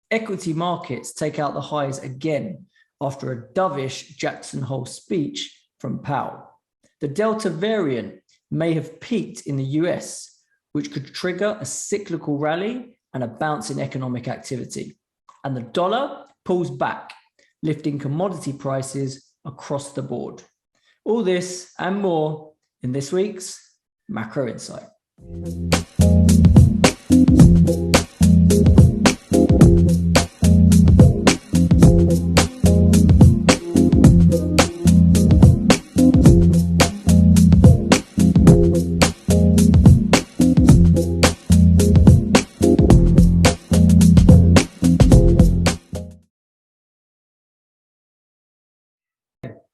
equity markets take out the highs again after a dovish Jackson Hole speech from Powell. The Delta variant may have peaked in the US, which could trigger a cyclical rally and a bounce in economic activity. And the dollar pulls back, lifting commodity prices across the board. All this and more in this week's Macro Insight.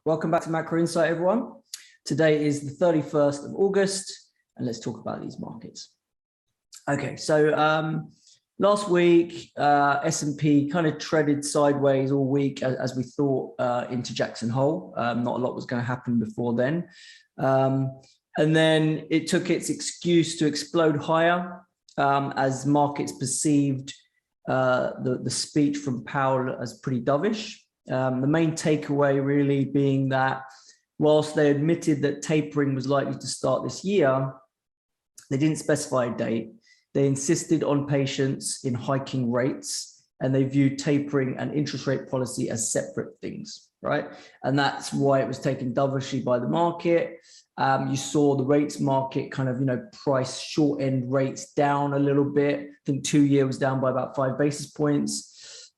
Welcome back to Macro Insight, everyone. Today is the 31st of August, and let's talk about these markets. Okay, so last week, S&P kind of treaded sideways all week as we thought into Jackson Hole. Not a lot was going to happen before then. And then it took its excuse to explode higher as markets perceived the speech from Powell as pretty dovish. The main takeaway really being that whilst they admitted that tapering was likely to start this year, they didn't specify a date. They insisted on patience in hiking rates, and they viewed tapering and interest rate policy as separate things, right? And that's why it was taken dovishly by the market. You saw the rates market kind of, price short end rates down a little bit. I think 2-year was down by about 5 basis points.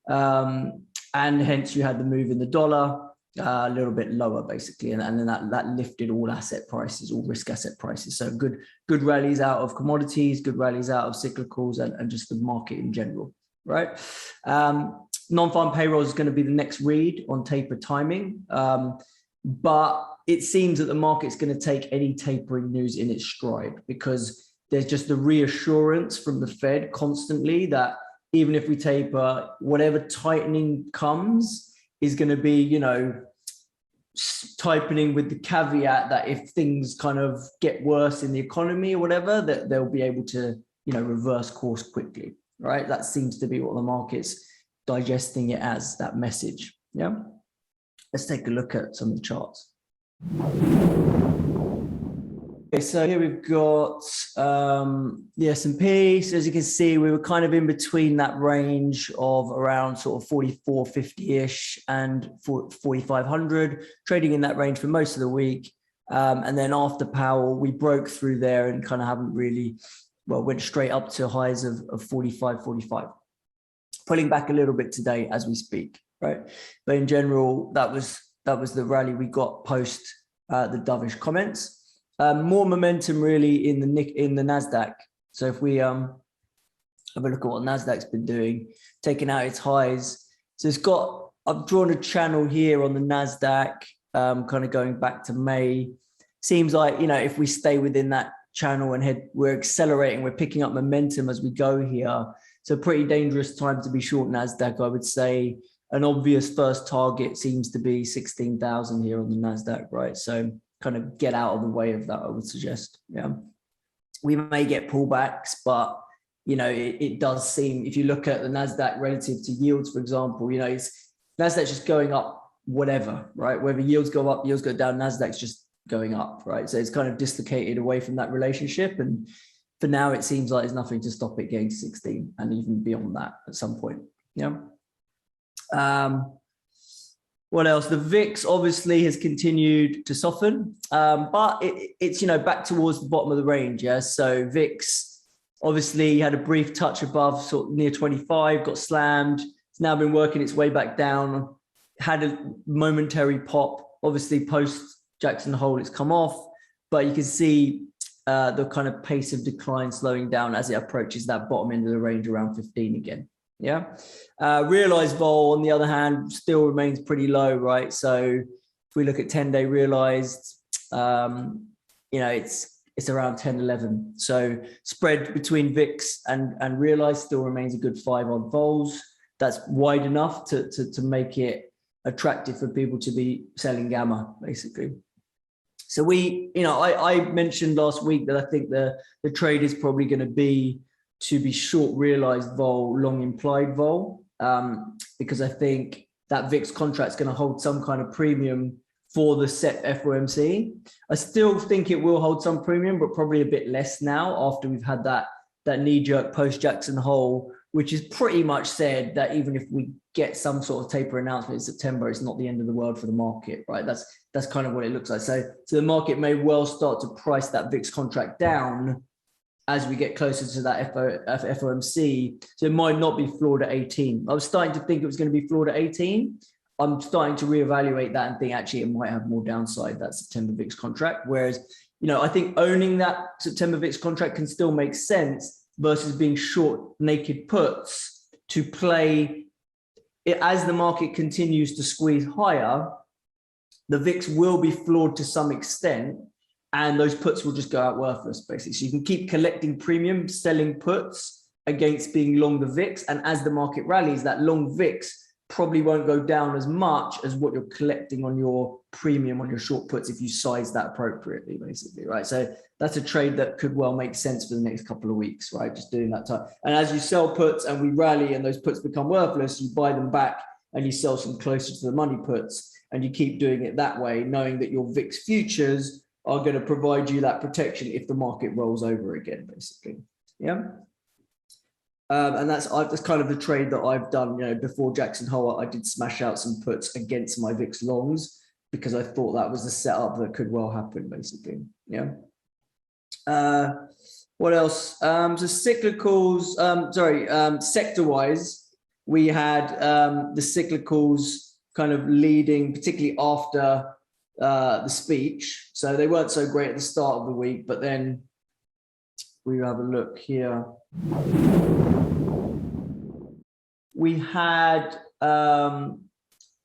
And hence you had the move in the dollar a little bit lower, basically. And then that lifted all asset prices, all risk asset prices. So good rallies out of commodities, good rallies out of cyclicals and just the market in general, right? Non-farm payroll is going to be the next read on taper timing. But it seems that the market's going to take any tapering news in its stride because there's just the reassurance from the Fed constantly that even if we taper, whatever tightening comes is going to be, tightening with the caveat that if things kind of get worse in the economy or whatever, that they'll be able to, reverse course quickly, right? That seems to be what the market's digesting it as, that message. Yeah. Let's take a look at some of the charts. Okay, so here we've got the S&P. So as you can see, we were kind of in between that range of around sort of 4450-ish and 4500, trading in that range for most of the week. And then after Powell, we broke through there and kind of haven't really, went straight up to highs of 45. Pulling back a little bit today as we speak, right? But in general, that was the rally we got post the dovish comments. More momentum really in the Nasdaq. So if we have a look at what Nasdaq's been doing, taking out its highs. So I've drawn a channel here on the Nasdaq, kind of going back to May. Seems like, if we stay within that channel and we're accelerating, we're picking up momentum as we go here. So pretty dangerous time to be short Nasdaq, I would say. An obvious first target seems to be 16,000 here on the Nasdaq, right? So kind of get out of the way of that, I would suggest. Yeah, we may get pullbacks, but it does seem, if you look at the Nasdaq relative to yields, for example, Nasdaq's just going up, whatever, right? Whether yields go up, yields go down, Nasdaq's just going up, right? So it's kind of dislocated away from that relationship, and for now, it seems like there's nothing to stop it getting to 16 and even beyond that at some point. Yeah. What else? The VIX obviously has continued to soften, but it's back towards the bottom of the range. Yeah, so VIX obviously had a brief touch above, sort of near 25, got slammed. It's now been working its way back down. Had a momentary pop. Obviously, post Jackson Hole, it's come off, but you can see the kind of pace of decline slowing down as it approaches that bottom end of the range around 15 again. Yeah. Realized vol, on the other hand, still remains pretty low, right? So if we look at 10-day realized, it's around 10, 11. So spread between VIX and realized still remains a good 5 odd vols. That's wide enough to make it attractive for people to be selling gamma, basically. So I mentioned last week that I think the trade is probably going to be short realized vol, long implied vol. because I think that VIX contract is going to hold some kind of premium for the Sep FOMC. I still think it will hold some premium, but probably a bit less now after we've had that knee-jerk post-Jackson Hole, which is pretty much said that even if we get some sort of taper announcement in September, it's not the end of the world for the market, right? That's kind of what it looks like. So the market may well start to price that VIX contract down as we get closer to that FOMC. So it might not be floored at 18. I was starting to think it was going to be floored at 18. I'm starting to reevaluate that and think actually it might have more downside, that September VIX contract. Whereas, I think owning that September VIX contract can still make sense versus being short naked puts to play it as the market continues to squeeze higher. The VIX will be floored to some extent, and those puts will just go out worthless, basically. So you can keep collecting premium, selling puts against being long the VIX. And as the market rallies, that long VIX probably won't go down as much as what you're collecting on your premium on your short puts if you size that appropriately, basically, right? So that's a trade that could well make sense for the next couple of weeks, right? Just doing that time. And as you sell puts and we rally and those puts become worthless, you buy them back and you sell some closer to the money puts, and you keep doing it that way, knowing that your VIX futures are going to provide you that protection if the market rolls over again, basically. Yeah. And that's kind of the trade that I've done. Before Jackson Hole, I did smash out some puts against my VIX longs because I thought that was the setup that could well happen, basically. Yeah. What else? So cyclicals. Sector-wise, we had the cyclicals kind of leading, particularly after the speech. So they weren't so great at the start of the week, but then we have a look here. We had a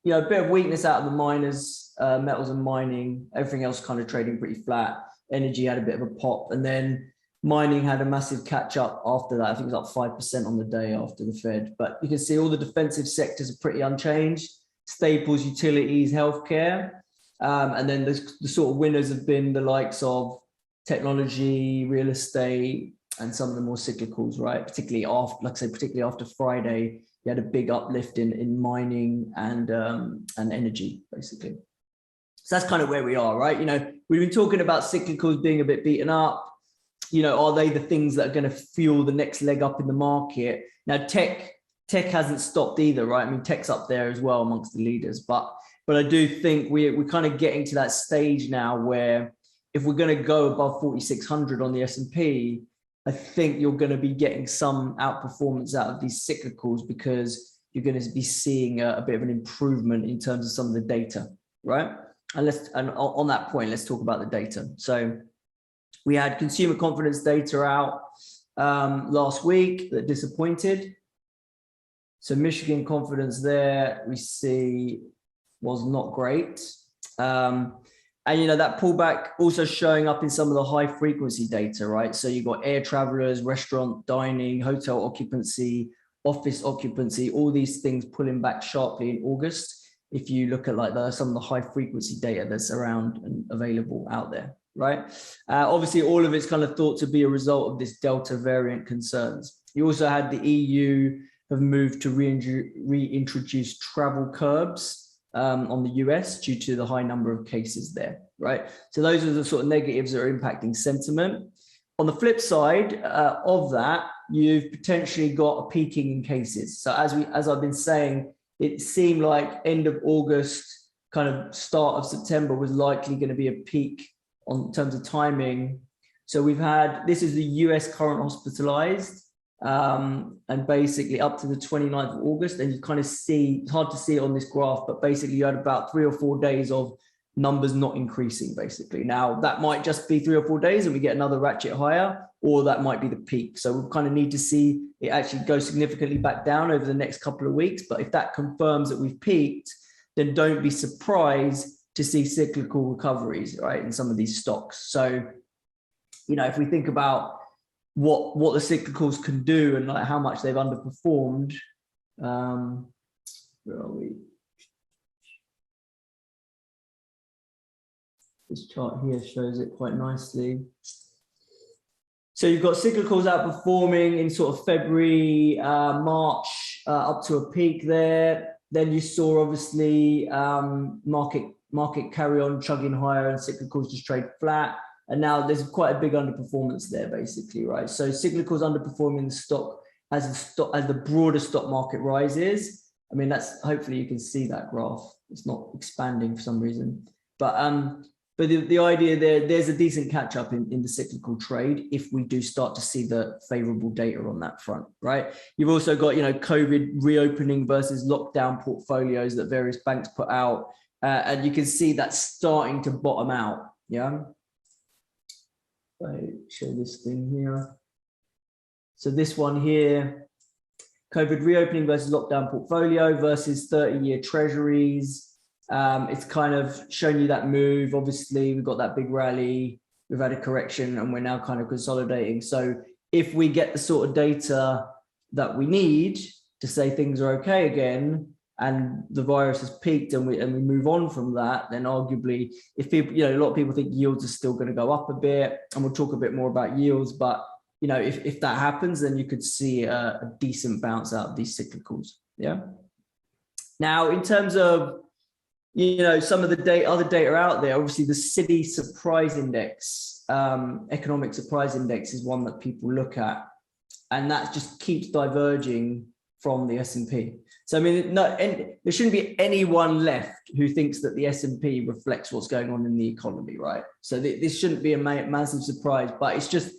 bit of weakness out of the miners, metals and mining. Everything else kind of trading pretty flat. Energy had a bit of a pop, and then mining had a massive catch up after that. I think it was up 5% on the day after the Fed. But you can see all the defensive sectors are pretty unchanged: staples, utilities, healthcare, and then the sort of winners have been the likes of technology, real estate, and some of the more cyclicals, right? Particularly after Friday, you had a big uplift in mining and energy, basically. So that's kind of where we are, right? We've been talking about cyclicals being a bit beaten up. Are they the things that are going to fuel the next leg up in the market? Now, tech hasn't stopped either, right? I mean, tech's up there as well amongst the leaders, but I do think we're kind of getting to that stage now where if we're going to go above 4,600 on the S&P, I think you're going to be getting some outperformance out of these cyclicals because you're going to be seeing a bit of an improvement in terms of some of the data, right? And on that point, let's talk about the data. So we had consumer confidence data out last week that disappointed. So Michigan confidence there we see was not great. And that pullback also showing up in some of the high frequency data, right? So you've got air travelers, restaurant dining, hotel occupancy, office occupancy, all these things pulling back sharply in August. If you look at some of the high frequency data that's around and available out there, right? Obviously, all of it's kind of thought to be a result of this Delta variant concerns. You also had the EU have moved to reintroduce travel curbs on the US due to the high number of cases there, right? So those are the sort of negatives that are impacting sentiment. On the flip side of that, you've potentially got a peaking in cases. So as I've been saying, it seemed like end of August, kind of start of September was likely going to be a peak in terms of timing. So this is the US current hospitalized, and basically up to the 29th of August, and you kind of see, it's hard to see it on this graph, but basically you had about 3 or 4 days of numbers not increasing, basically. Now that might just be 3 or 4 days and we get another ratchet higher, or that might be the peak. So we kind of need to see it actually go significantly back down over the next couple of weeks. But if that confirms that we've peaked, then don't be surprised to see cyclical recoveries, right, in some of these stocks. So, if we think about what the cyclicals can do and how much they've underperformed, where are we? This chart here shows it quite nicely. So you've got cyclicals outperforming in sort of February, March, up to a peak there. Then you saw obviously market carry on chugging higher and cyclicals just trade flat. And now there's quite a big underperformance there, basically, right? So cyclicals underperforming the stock as the broader stock market rises. I mean, that's hopefully you can see that graph. It's not expanding for some reason, but the idea there's a decent catch up in the cyclical trade if we do start to see the favorable data on that front, right? You've also got, you know, COVID reopening versus lockdown portfolios that various banks put out, and you can see that's starting to bottom out. Yeah. I show this thing here. So this one here, COVID reopening versus lockdown portfolio versus 30-year treasuries. It's kind of shown you that move. Obviously, we've got that big rally, we've had a correction, and we're now kind of consolidating. So if we get the sort of data that we need to say things are okay again, and the virus has peaked and we move on from that, then arguably, if people, you know, a lot of people think yields are still going to go up a bit, and we'll talk a bit more about yields, but you know, if that happens, then you could see a decent bounce out of these cyclicals. Yeah. Now, in terms of, you know, some of the other data out there, obviously the city surprise index, economic surprise index is one that people look at, and that just keeps diverging from the S&P. So, I mean, there shouldn't be anyone left who thinks that the S&P reflects what's going on in the economy, right? So this shouldn't be a massive surprise, but it's just,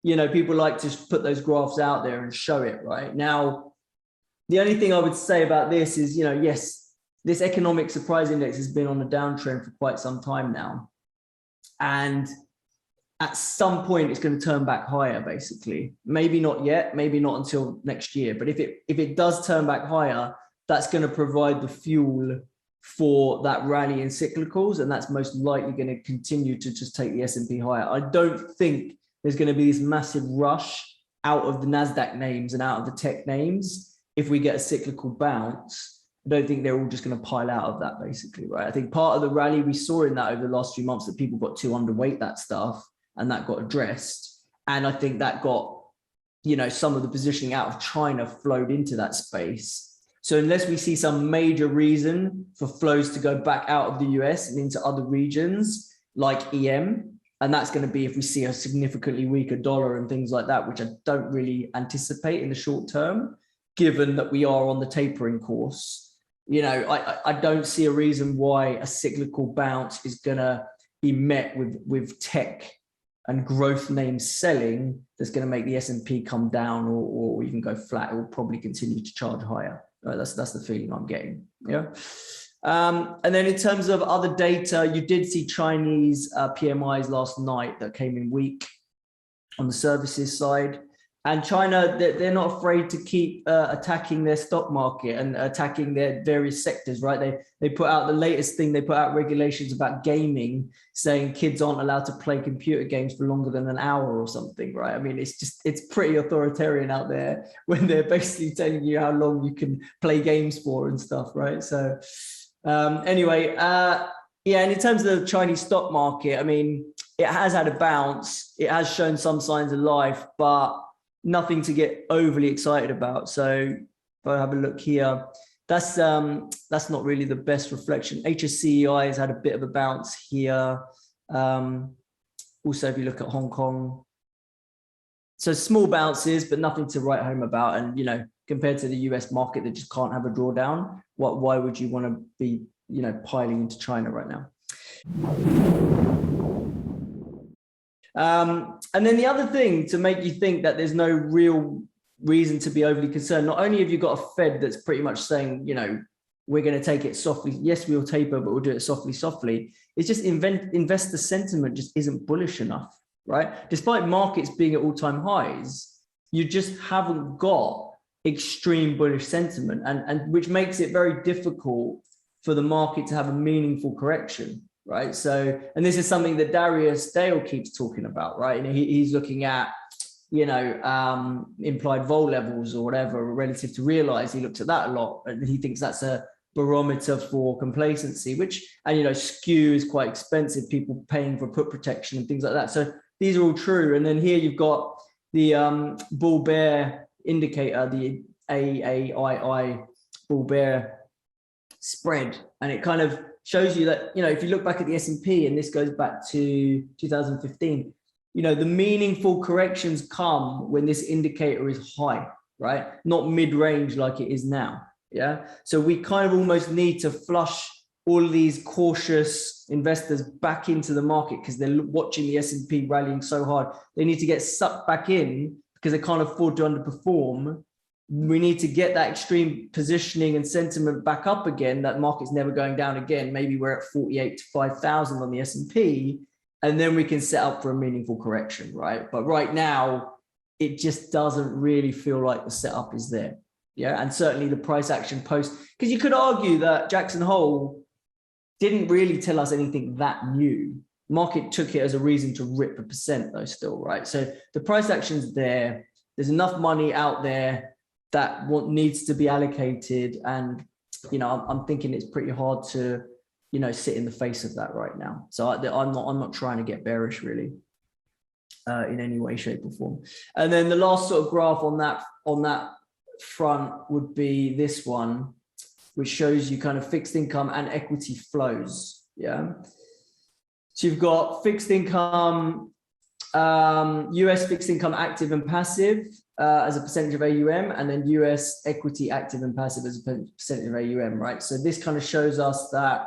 you know, people like to put those graphs out there and show it, right? Now, the only thing I would say about this is, you know, yes, this economic surprise index has been on a downtrend for quite some time now. And at some point, it's going to turn back higher, basically. Maybe not yet, maybe not until next year. But if it does turn back higher, that's going to provide the fuel for that rally in cyclicals. And that's most likely going to continue to just take the S&P higher. I don't think there's going to be this massive rush out of the NASDAQ names and out of the tech names if we get a cyclical bounce. I don't think they're all just going to pile out of that, basically, right? I think part of the rally we saw in that over the last few months that people got too underweight that stuff, and that got addressed. And I think that got, you know, some of the positioning out of China flowed into that space. So unless we see some major reason for flows to go back out of the US and into other regions like EM, and that's going to be if we see a significantly weaker dollar and things like that, which I don't really anticipate in the short term, given that we are on the tapering course. You know, I don't see a reason why a cyclical bounce is going to be met with tech and growth names selling that's going to make the S&P come down or even go flat. It will probably continue to charge higher. Right? That's the feeling I'm getting. Yeah. And then in terms of other data, you did see Chinese PMIs last night that came in weak on the services side. And China, they're not afraid to keep attacking their stock market and attacking their various sectors, right? They put out the latest thing, they put out regulations about gaming, saying kids aren't allowed to play computer games for longer than an hour or something, right? I mean, it's pretty authoritarian out there when they're basically telling you how long you can play games for and stuff, right? So anyway, yeah, and in terms of the Chinese stock market, I mean, it has had a bounce. It has shown some signs of life, but nothing to get overly excited about. So if I have a look here, that's not really the best reflection. HSCEI has had a bit of a bounce here. Also, if you look at Hong Kong, so small bounces, but nothing to write home about. And, you know, compared to the US market that just can't have a drawdown, why would you want to be, you know, piling into China right now? And then the other thing to make you think that there's no real reason to be overly concerned, not only have you got a Fed that's pretty much saying, you know, we're going to take it softly. Yes, we'll taper, but we'll do it softly. It's just investor sentiment just isn't bullish enough, right? Despite markets being at all-time highs, you just haven't got extreme bullish sentiment, and which makes it very difficult for the market to have a meaningful correction. Right. So, and this is something that Darius Dale keeps talking about, right? And he's looking at, you know, implied vol levels or whatever relative to realized. He looks at that a lot, and he thinks that's a barometer for complacency, which, and, you know, skew is quite expensive, people paying for put protection and things like that. So these are all true. And then here you've got bull bear indicator, the AAII bull bear spread, and it kind of shows you that, you know, if you look back at the S&P, and this goes back to 2015, you know, the meaningful corrections come when this indicator is high, right? Not mid-range like it is now. Yeah. So we kind of almost need to flush all of these cautious investors back into the market because they're watching the S&P rallying so hard. They need to get sucked back in because they can't afford to underperform. We need to get that extreme positioning and sentiment back up again. That market's never going down again. Maybe we're at 48 to 5,000 on the S&P, and then we can set up for a meaningful correction, right? But right now, it just doesn't really feel like the setup is there. Yeah, and certainly the price action post, because you could argue that Jackson Hole didn't really tell us anything that new. Market took it as a reason to rip a percent though still, right? So the price action's there. There's enough money out there that what needs to be allocated. And, you know, I'm thinking it's pretty hard to, you know, sit in the face of that right now. So I'm not trying to get bearish really in any way, shape or form. And then the last sort of graph on that front would be this one, which shows you kind of fixed income and equity flows. Yeah. So you've got fixed income, US fixed income active and passive as a percentage of AUM, and then US equity active and passive as a percentage of AUM, right? So this kind of shows us that,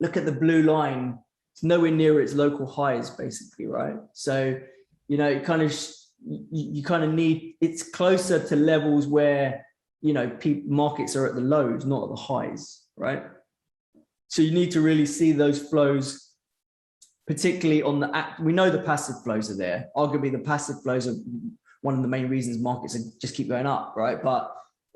look at the blue line, it's nowhere near its local highs basically, right? So, you know, you kind of need, it's closer to levels where, you know, markets are at the lows, not at the highs, right? So you need to really see those flows, particularly on we know the passive flows are there. Arguably the passive flows are one of the main reasons markets just keep going up, right?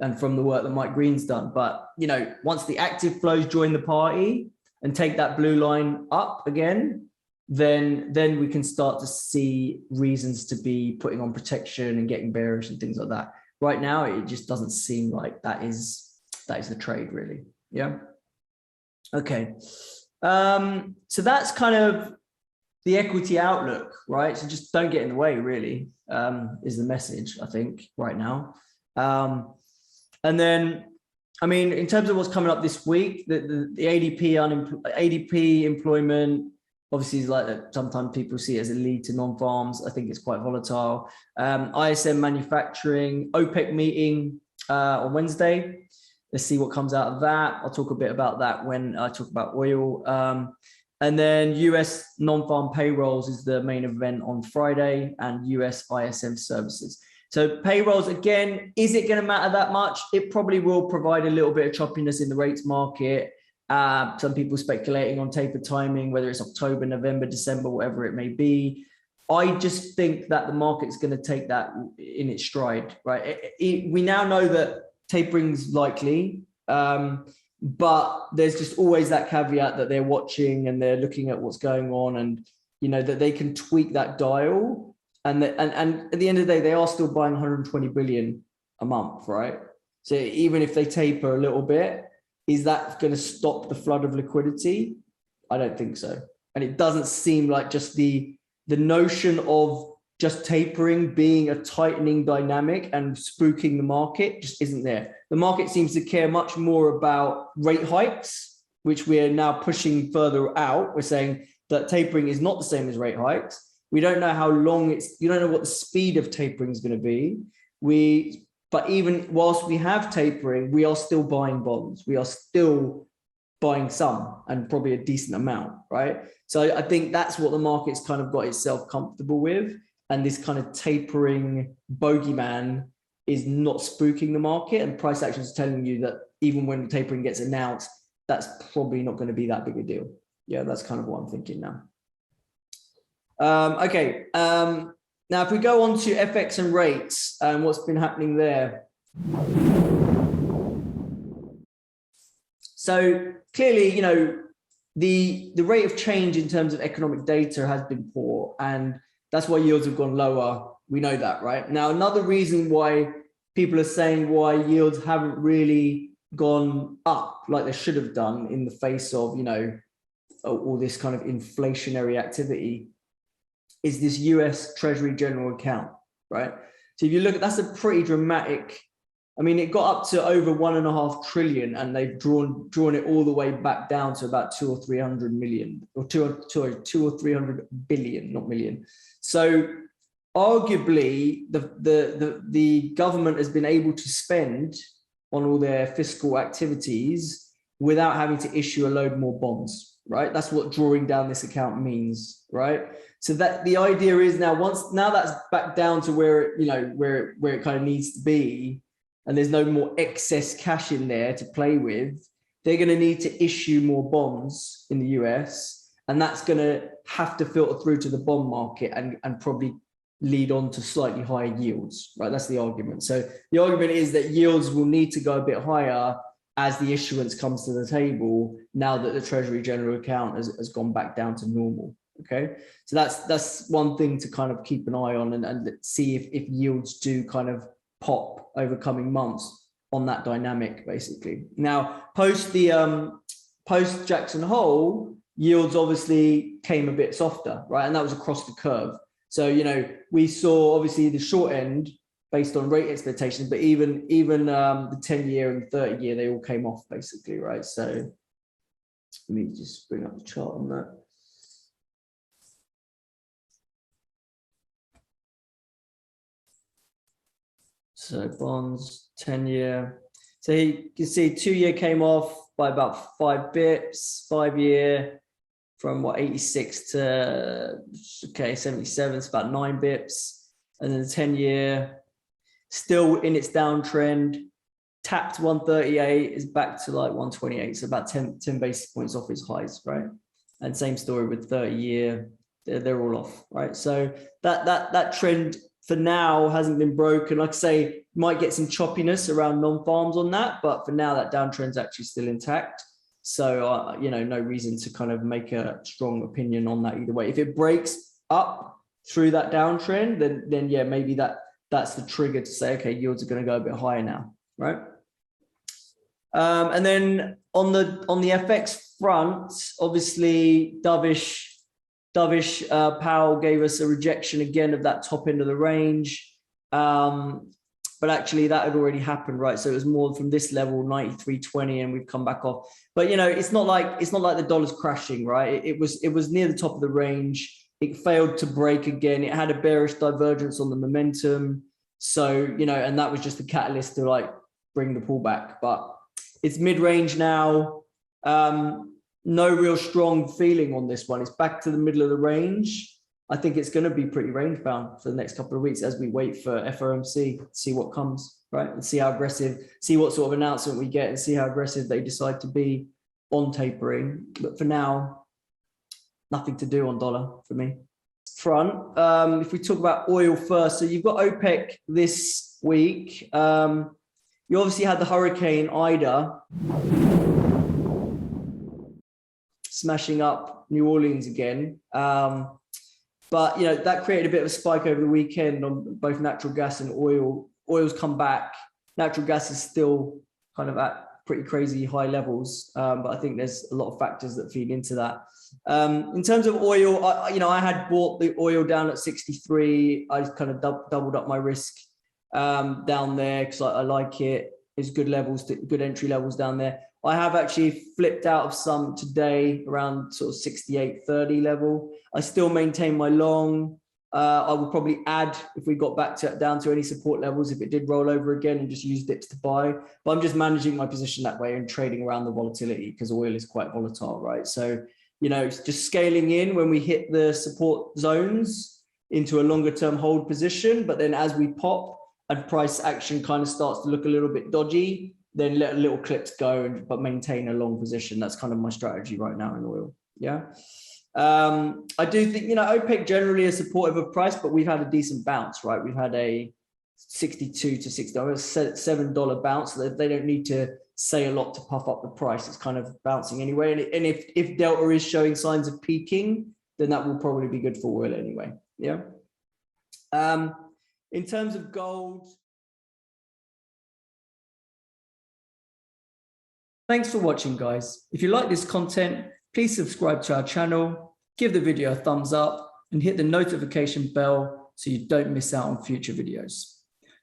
And from the work that Mike Green's done, but, you know, once the active flows join the party and take that blue line up again, then we can start to see reasons to be putting on protection and getting bearish and things like that. Right now, it just doesn't seem like that is the trade really. Yeah. Okay. So that's kind of the equity outlook, right? So just don't get in the way really, is the message, I think, right now. And then, I mean, in terms of what's coming up this week, the ADP employment, obviously is like that. Sometimes people see it as a lead to non-farms. I think it's quite volatile. ISM manufacturing, OPEC meeting on Wednesday. Let's see what comes out of that. I'll talk a bit about that when I talk about oil. And then US non-farm payrolls is the main event on Friday, and US ISM services. So payrolls, again, is it going to matter that much? It probably will provide a little bit of choppiness in the rates market. Some people speculating on taper timing, whether it's October, November, December, whatever it may be. I just think that the market's going to take that in its stride, right? We now know that tapering's likely, but there's just always that caveat that they're watching and they're looking at what's going on, and, you know, that they can tweak that dial. And at the end of the day, they are still buying 120 billion a month, right? So even if they taper a little bit, is that going to stop the flood of liquidity? I don't think so. And it doesn't seem like just the notion of just tapering being a tightening dynamic and spooking the market just isn't there. The market seems to care much more about rate hikes, which we're now pushing further out. We're saying that tapering is not the same as rate hikes. We don't know how long you don't know what the speed of tapering is going to be. But even whilst we have tapering, we are still buying bonds. We are still buying some, and probably a decent amount, right? So I think that's what the market's kind of got itself comfortable with. And this kind of tapering bogeyman is not spooking the market, and price action is telling you that even when tapering gets announced, that's probably not going to be that big a deal. Yeah, that's kind of what I'm thinking now. Okay. Now, if we go on to FX and rates and what's been happening there. So clearly, you know, the rate of change in terms of economic data has been poor, and that's why yields have gone lower. We know that, right? Now, another reason why people are saying why yields haven't really gone up like they should have done in the face of, you know, all this kind of inflationary activity is this US Treasury general account. right? So if you look at, that's a pretty dramatic. I mean, it got up to over 1.5 trillion, and they've drawn it all the way back down to about 200 or 300 million, or 2 or 300 billion, not million. So arguably, the government has been able to spend on all their fiscal activities without having to issue a load more bonds, right? That's what drawing down this account means, right? So that the idea is now that's back down to where it kind of needs to be, and there's no more excess cash in there to play with, they're going to need to issue more bonds in the US, and that's going to have to filter through to the bond market and probably lead on to slightly higher yields, right? That's the argument. So the argument is that yields will need to go a bit higher as the issuance comes to the table, now that the Treasury General Account has gone back down to normal. Okay, so that's one thing to kind of keep an eye on, and see if yields do kind of pop over coming months on that dynamic, basically. Now, post Jackson Hole, yields obviously came a bit softer, right? And that was across the curve. So, we saw obviously the short end based on rate expectations, but even the 10-year and 30-year, they all came off basically, right? So let me just bring up the chart on that. So bonds, 10-year. So you can see 2-year came off by about 5 bips, 5-year from what, 86 to 77, it's about 9 bips. And then the 10-year still in its downtrend, tapped 138, is back to like 128. So about 10 basis points off its highs, right? And same story with 30-year, they're all off, right? So that trend for now hasn't been broken. Like I say, might get some choppiness around non-farms on that, but for now that downtrend's actually still intact. So no reason to kind of make a strong opinion on that either way. If it breaks up through that downtrend, then yeah, maybe that's the trigger to say, okay, yields are going to go a bit higher now, right? And then on the FX front, obviously Dovish, Powell gave us a rejection again of that top end of the range, but actually that had already happened, right? So it was more from this level, 93.20, and we've come back off. But it's not like the dollar's crashing, right? It was near the top of the range. It failed to break again. It had a bearish divergence on the momentum, so and that was just the catalyst to like bring the pullback. But it's mid-range now. No real strong feeling on this one. It's back to the middle of the range. I think it's going to be pretty range bound for the next couple of weeks as we wait for FOMC, see what comes, right? And see how aggressive, see what sort of announcement we get, and see how aggressive they decide to be on tapering. But for now, nothing to do on dollar for me. Front, if we talk about oil first, so you've got OPEC this week. You obviously had the Hurricane Ida smashing up New Orleans again. But that created a bit of a spike over the weekend on both natural gas and oil. Oil's come back. Natural gas is still kind of at pretty crazy high levels, but I think there's a lot of factors that feed into that. In terms of oil, I had bought the oil down at 63. I just kind of doubled up my risk down there because I like it. It's good levels, good entry levels down there. I have actually flipped out of some today around sort of 68.30 level. I still maintain my long. I would probably add if we got back down to any support levels if it did roll over again, and just use dips to buy. But I'm just managing my position that way and trading around the volatility because oil is quite volatile, right? So, just scaling in when we hit the support zones into a longer term hold position. But then as we pop and price action kind of starts to look a little bit dodgy, then let little clips go, but maintain a long position. That's kind of my strategy right now in oil. Yeah. I do think, OPEC generally is supportive of price, but we've had a decent bounce, right? We've had a $62 to $60, $7 bounce. So they don't need to say a lot to puff up the price. It's kind of bouncing anyway. And if Delta is showing signs of peaking, then that will probably be good for oil anyway. Yeah. In terms of gold, thanks for watching, guys. If you like this content, please subscribe to our channel, give the video a thumbs up, and hit the notification bell so you don't miss out on future videos.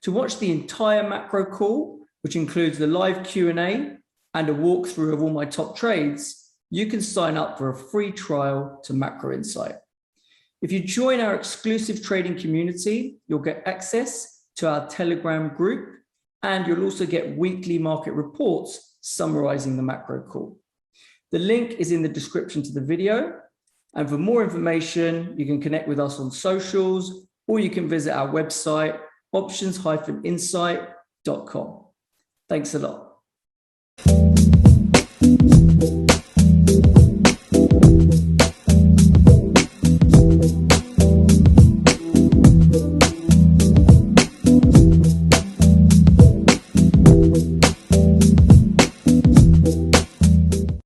To watch the entire macro call, which includes the live Q&A and a walkthrough of all my top trades, you can sign up for a free trial to Macro Insight. If you join our exclusive trading community, you'll get access to our Telegram group, and you'll also get weekly market reports summarizing the macro call. The link is in the description to the video. And for more information, you can connect with us on socials, or you can visit our website, options-insight.com. Thanks a lot.